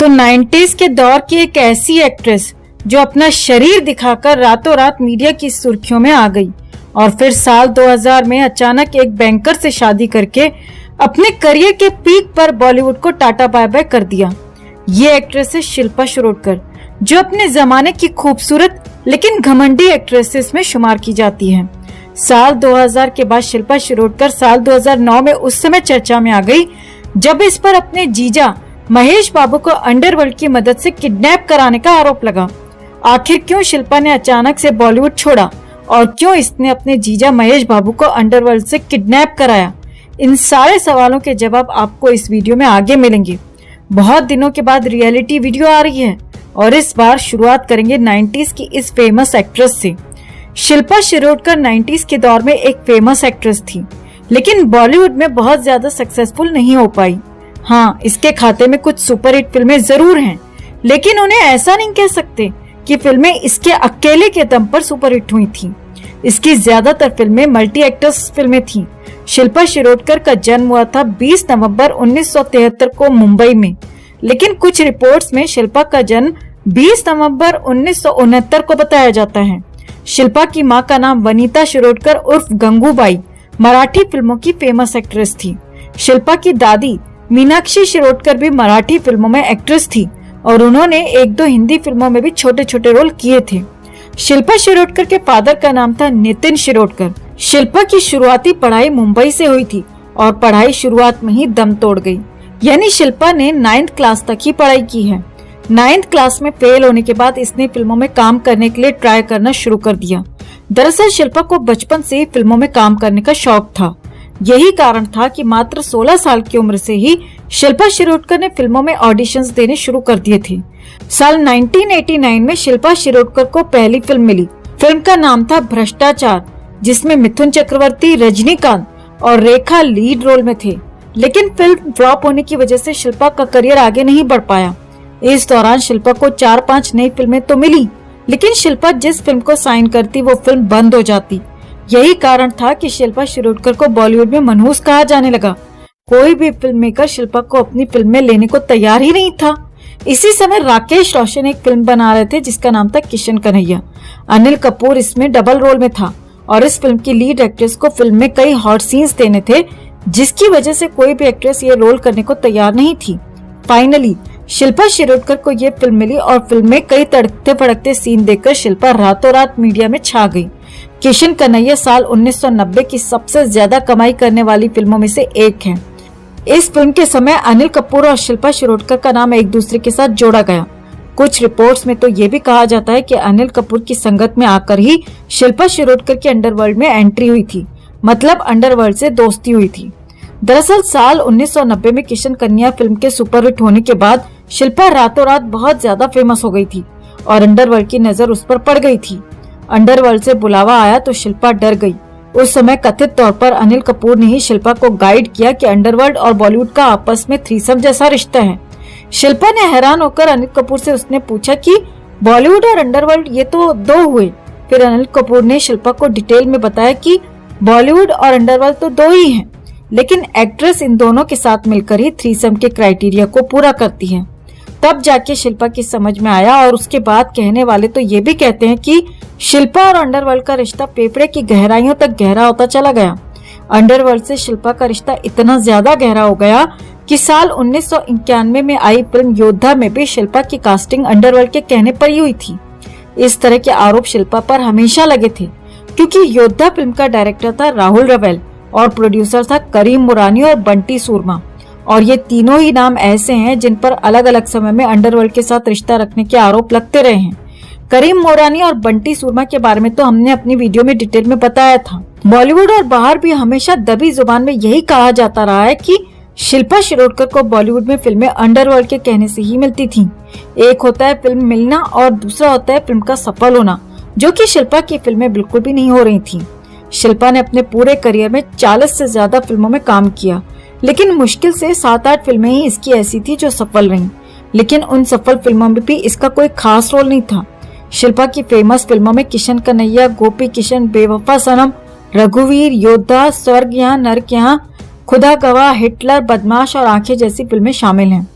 तो 90s के दौर की एक ऐसी एक्ट्रेस जो अपना शरीर दिखाकर रातों रात मीडिया की सुर्खियों में आ गई और फिर साल 2000 में अचानक एक बैंकर से शादी करके अपने करियर के पीक पर बॉलीवुड को टाटा बाय बाय कर दिया। ये एक्ट्रेस है शिल्पा शिरोडकर, जो अपने जमाने की खूबसूरत लेकिन घमंडी एक्ट्रेसेस में शुमार की जाती है। साल 2000 के बाद शिल्पा शिरोडकर साल 2009 में उस समय चर्चा में आ गई जब इस पर अपने जीजा महेश बाबू को अंडरवर्ल्ड की मदद से किडनैप कराने का आरोप लगा। आखिर क्यों शिल्पा ने अचानक से बॉलीवुड छोड़ा और क्यों इसने अपने जीजा महेश बाबू को अंडरवर्ल्ड से किडनैप कराया? इन सारे सवालों के जवाब आपको इस वीडियो में आगे मिलेंगे। बहुत दिनों के बाद रियलिटी वीडियो आ रही है और इस बार शुरुआत करेंगे 90s की इस फेमस एक्ट्रेस से। शिल्पा शिरोडकर 90s के दौर में एक फेमस एक्ट्रेस थी, लेकिन बॉलीवुड में बहुत ज्यादा सक्सेसफुल नहीं हो पाई। हाँ, इसके खाते में कुछ सुपरहिट फिल्में जरूर हैं, लेकिन उन्हें ऐसा नहीं कह सकते कि फिल्में इसके अकेले के दम पर सुपरहिट हुई थीं। इसकी ज्यादातर फिल्में मल्टी एक्टर्स फिल्में थीं। शिल्पा शिरोडकर का जन्म हुआ था 20 नवंबर 1973 को मुंबई में, लेकिन कुछ रिपोर्ट्स में शिल्पा का जन्म 20 नवंबर 1969 को बताया जाता है। शिल्पा की मां का नाम वनीता शिरोडकर उर्फ गंगूबाई मराठी फिल्मों की फेमस एक्ट्रेस थी। शिल्पा की दादी मीनाक्षी शिरोडकर भी मराठी फिल्मों में एक्ट्रेस थी और उन्होंने एक दो हिंदी फिल्मों में भी छोटे छोटे रोल किए थे। शिल्पा शिरोडकर के फादर का नाम था नितिन शिरोडकर। शिल्पा की शुरुआती पढ़ाई मुंबई से हुई थी और पढ़ाई शुरुआत में ही दम तोड़ गई, यानी शिल्पा ने 9th क्लास तक ही पढ़ाई की है। 9th क्लास में फेल होने के बाद इसने फिल्मों में काम करने के लिए ट्राई करना शुरू कर दिया। दरअसल शिल्पा को बचपन से ही फिल्मों में काम करने का शौक था। यही कारण था कि मात्र 16 साल की उम्र से ही शिल्पा शिरोडकर ने फिल्मों में ऑडिशंस देने शुरू कर दिए थे। साल 1989 में शिल्पा शिरोडकर को पहली फिल्म मिली। फिल्म का नाम था भ्रष्टाचार, जिसमें मिथुन चक्रवर्ती, रजनीकांत और रेखा लीड रोल में थे, लेकिन फिल्म फ्लॉप होने की वजह से शिल्पा का करियर आगे नहीं बढ़ पाया। इस दौरान शिल्पा को 4-5 नई फिल्में तो मिली, लेकिन शिल्पा जिस फिल्म को साइन करती वो फिल्म बंद हो जाती। यही कारण था कि शिल्पा शिरोडकर को बॉलीवुड में मनहूस कहा जाने लगा। कोई भी फिल्म मेकर शिल्पा को अपनी फिल्म में लेने को तैयार ही नहीं था। इसी समय राकेश रोशन एक फिल्म बना रहे थे जिसका नाम था किशन कन्हैया। अनिल कपूर इसमें डबल रोल में था और इस फिल्म की लीड एक्ट्रेस को फिल्म में कई हॉट सीन्स देने थे, जिसकी वजह से कोई भी एक्ट्रेस ये रोल करने को तैयार नहीं थी। फाइनली शिल्पा शिरोडकर को ये फिल्म मिली और फिल्म में कई तड़कते फड़कते सीन देखकर शिल्पा रातों रात मीडिया में छा गई। किशन कन्हैया साल 1990 की सबसे ज्यादा कमाई करने वाली फिल्मों में से एक है। इस फिल्म के समय अनिल कपूर और शिल्पा शिरोडकर का नाम एक दूसरे के साथ जोड़ा गया। कुछ रिपोर्ट्स में तो ये भी कहा जाता है कि अनिल कपूर की संगत में आकर ही शिल्पा शिरोडकर की अंडरवर्ल्ड में एंट्री हुई थी, मतलब अंडरवर्ल्ड से दोस्ती हुई थी। दरअसल साल 1990 में किशन कन्हैया फिल्म के सुपरहिट होने के बाद शिल्पा रातों रात बहुत ज्यादा फेमस हो गई थी और अंडरवर्ल्ड की नजर उस पर पड़ गई थी। अंडरवर्ल्ड से बुलावा आया तो शिल्पा डर गई। उस समय कथित तौर पर अनिल कपूर ने ही शिल्पा को गाइड किया कि अंडरवर्ल्ड और बॉलीवुड का आपस में थ्रीसम जैसा रिश्ता है। शिल्पा ने हैरान होकर अनिल कपूर से उसने पूछा कि बॉलीवुड और अंडरवर्ल्ड ये तो दो हुए। फिर अनिल कपूर ने शिल्पा को डिटेल में बताया कि बॉलीवुड और अंडरवर्ल्ड तो दो ही हैं, लेकिन एक्ट्रेस इन दोनों के साथ मिलकर ही थ्रीसम के क्राइटेरिया को पूरा करती है। तब जाके शिल्पा की समझ में आया और उसके बाद कहने वाले तो ये भी कहते हैं कि शिल्पा और अंडरवर्ल्ड का रिश्ता फेफड़े की गहराइयों तक गहरा होता चला गया। अंडरवर्ल्ड से शिल्पा का रिश्ता इतना ज्यादा गहरा हो गया कि साल 1991 में आई फिल्म योद्धा में भी शिल्पा की कास्टिंग अंडरवर्ल्ड के कहने पर ही हुई थी। इस तरह के आरोप शिल्पा पर हमेशा लगे थे, क्योंकि योद्धा फिल्म का डायरेक्टर था राहुल रवेल और प्रोड्यूसर था करीम मुरानी और बंटी सूरमा, और ये तीनों ही नाम ऐसे हैं जिन पर अलग अलग समय में अंडरवर्ल्ड के साथ रिश्ता रखने के आरोप लगते रहे हैं। करीम मोरानी और बंटी सूरमा के बारे में तो हमने अपनी वीडियो में डिटेल में बताया था। बॉलीवुड और बाहर भी हमेशा दबी जुबान में यही कहा जाता रहा है कि शिल्पा शिरोडकर को बॉलीवुड में फिल्में अंडरवर्ल्ड के कहने से ही मिलती थीं। एक होता है फिल्म मिलना और दूसरा होता है फिल्म का सफल होना, जो कि शिल्पा की फिल्में बिल्कुल भी नहीं हो रही थीं। शिल्पा ने अपने पूरे करियर में 40 से ज्यादा फिल्मों में काम किया, लेकिन मुश्किल से 7-8 फिल्में ही इसकी ऐसी थी जो सफल रहीं। लेकिन उन सफल फिल्मों में भी इसका कोई खास रोल नहीं था। शिल्पा की फेमस फिल्मों में किशन कन्हैया, गोपी किशन, बेवफा सनम, रघुवीर, योद्धा, स्वर्ग यहाँ नर्क यहाँ, खुदा गवाह, हिटलर, बदमाश और आंखें जैसी फिल्में शामिल हैं।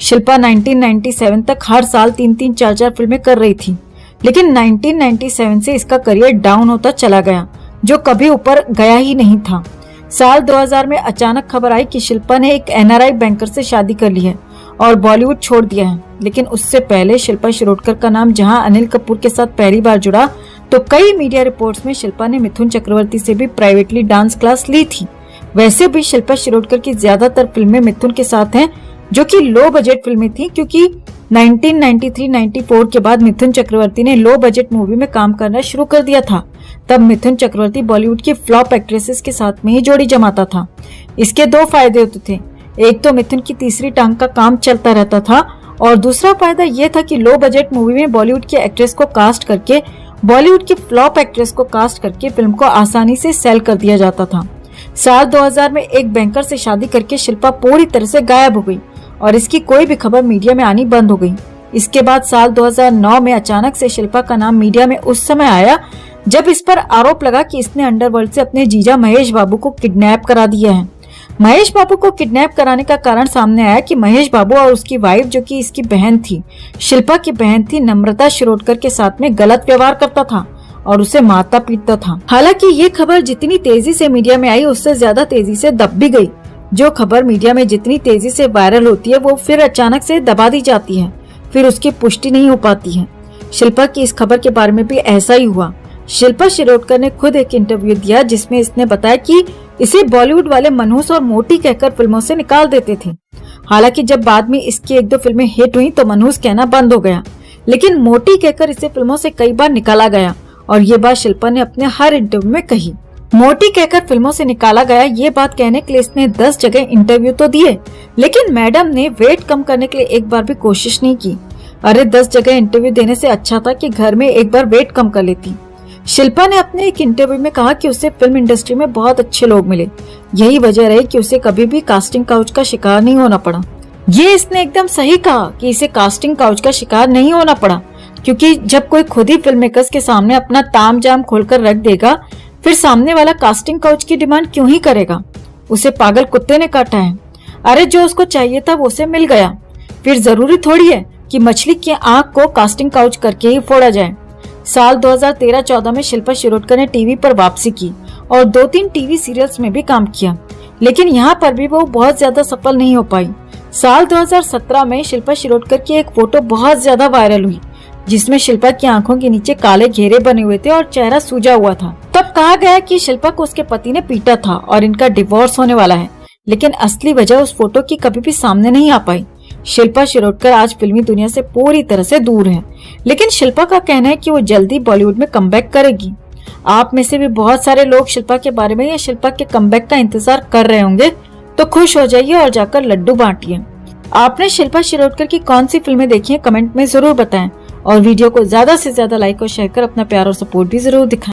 शिल्पा 1997 तक हर साल 3-3, 4-4 फिल्में कर रही थी, लेकिन 1997 से इसका करियर डाउन होता चला गया, जो कभी ऊपर गया ही नहीं था। साल 2000 में अचानक खबर आई कि शिल्पा ने एक NRI बैंकर से शादी कर ली है और बॉलीवुड छोड़ दिया है। लेकिन उससे पहले शिल्पा शिरोडकर का नाम जहां अनिल कपूर के साथ पहली बार जुड़ा, तो कई मीडिया रिपोर्ट्स में शिल्पा ने मिथुन चक्रवर्ती से भी प्राइवेटली डांस क्लास ली थी। वैसे भी शिल्पा शिरोडकर की ज्यादातर फिल्में मिथुन के साथ हैं, जो कि लो बजट फिल्में थी, क्योंकि 1993-94 के बाद मिथुन चक्रवर्ती ने लो बजट मूवी में काम करना शुरू कर दिया था। तब मिथुन चक्रवर्ती बॉलीवुड की फ्लॉप एक्ट्रेसेस के साथ में ही जोड़ी जमाता था। इसके दो फायदे होते थे, एक तो मिथुन की तीसरी टांग का काम चलता रहता था, और दूसरा फायदा यह था कि लो बजट मूवी में बॉलीवुड की एक्ट्रेस को कास्ट करके बॉलीवुड की फ्लॉप एक्ट्रेस को कास्ट करके फिल्म को आसानी से सेल कर दिया जाता था। साल 2000 में एक बैंकर से शादी करके शिल्पा पूरी तरह से गायब हो गई और इसकी कोई भी खबर मीडिया में आनी बंद हो गई। इसके बाद साल 2009 में अचानक से शिल्पा का नाम मीडिया में उस समय आया जब इस पर आरोप लगा कि इसने अंडरवर्ल्ड से अपने जीजा महेश बाबू को किडनैप करा दिया है। महेश बाबू को किडनैप कराने का कारण सामने आया कि महेश बाबू और उसकी वाइफ, जो कि इसकी बहन थी, शिल्पा की बहन थी, नम्रता शिरोडकर के साथ में गलत व्यवहार करता था और उसे मारता पीटता था। हालांकि ये खबर जितनी तेजी से मीडिया में आई, उससे ज्यादा तेजी से दब भी गई। जो खबर मीडिया में जितनी तेजी से वायरल होती है, वो फिर अचानक से दबा दी जाती है, फिर उसकी पुष्टि नहीं हो पाती है। शिल्पा की इस खबर के बारे में भी ऐसा ही हुआ। शिल्पा शिरोडकर ने खुद एक इंटरव्यू दिया जिसमें इसने बताया कि इसे बॉलीवुड वाले मनहूस और मोटी कहकर फिल्मों से निकाल देते थे। हालांकि जब बाद में इसकी 1-2 फिल्में हिट हुई तो मनहूस कहना बंद हो गया, लेकिन मोटी कहकर इसे फिल्मों से कई बार निकाला गया, और ये बात शिल्पा ने अपने हर इंटरव्यू में कही। मोटी कहकर फिल्मों से निकाला गया, ये बात कहने के लिए इसने 10 जगह इंटरव्यू तो दिए, लेकिन मैडम ने वेट कम करने के लिए एक बार भी कोशिश नहीं की। अरे 10 जगह इंटरव्यू देने से अच्छा था कि घर में एक बार वेट कम कर लेती। शिल्पा ने अपने एक इंटरव्यू में कहा कि उसे फिल्म इंडस्ट्री में बहुत अच्छे लोग मिले, यही वजह रही कि उसे कभी भी कास्टिंग काउच का शिकार नहीं होना पड़ा। ये इसने एकदम सही कहा कि इसे कास्टिंग काउच का शिकार नहीं होना पड़ा, क्योंकि जब कोई खुद ही फिल्म मेकर्स के सामने अपना ताम जाम खोलकर रख देगा, फिर सामने वाला कास्टिंग काउच की डिमांड क्यों ही करेगा। उसे पागल कुत्ते ने काटा है। अरे जो उसको चाहिए था वो उसे मिल गया, फिर जरूरी थोड़ी है कि मछली की आंख को कास्टिंग काउच करके ही फोड़ा जाए। साल 2013-14 में शिल्पा शिरोडकर ने टीवी पर वापसी की और 2-3 टीवी सीरियल्स में भी काम किया, लेकिन यहाँ पर भी वो बहुत ज्यादा सफल नहीं हो पाई। साल 2017 में शिल्पा शिरोडकर की एक फोटो बहुत ज्यादा वायरल हुई, जिसमें शिल्पा की आंखों के नीचे काले घेरे बने हुए थे और चेहरा सूजा हुआ था। तब कहा गया कि शिल्पा को उसके पति ने पीटा था और इनका डिवोर्स होने वाला है, लेकिन असली वजह उस फोटो की कभी भी सामने नहीं आ पाई। शिल्पा शिरोडकर आज फिल्मी दुनिया से पूरी तरह से दूर है, लेकिन शिल्पा का कहना है कि वो जल्दी बॉलीवुड में कमबैक करेगी। आप में से भी बहुत सारे लोग शिल्पा के बारे में या शिल्पा के कमबैक का इंतजार कर रहे होंगे, तो खुश हो जाइए और जाकर लड्डू बांटिए। आपने शिल्पा शिरोडकर की कौन सी फिल्में देखी है, कमेंट में जरूर बताएं, और वीडियो को ज्यादा से ज्यादा लाइक और शेयर कर अपना प्यार और सपोर्ट भी जरूर दिखाएं।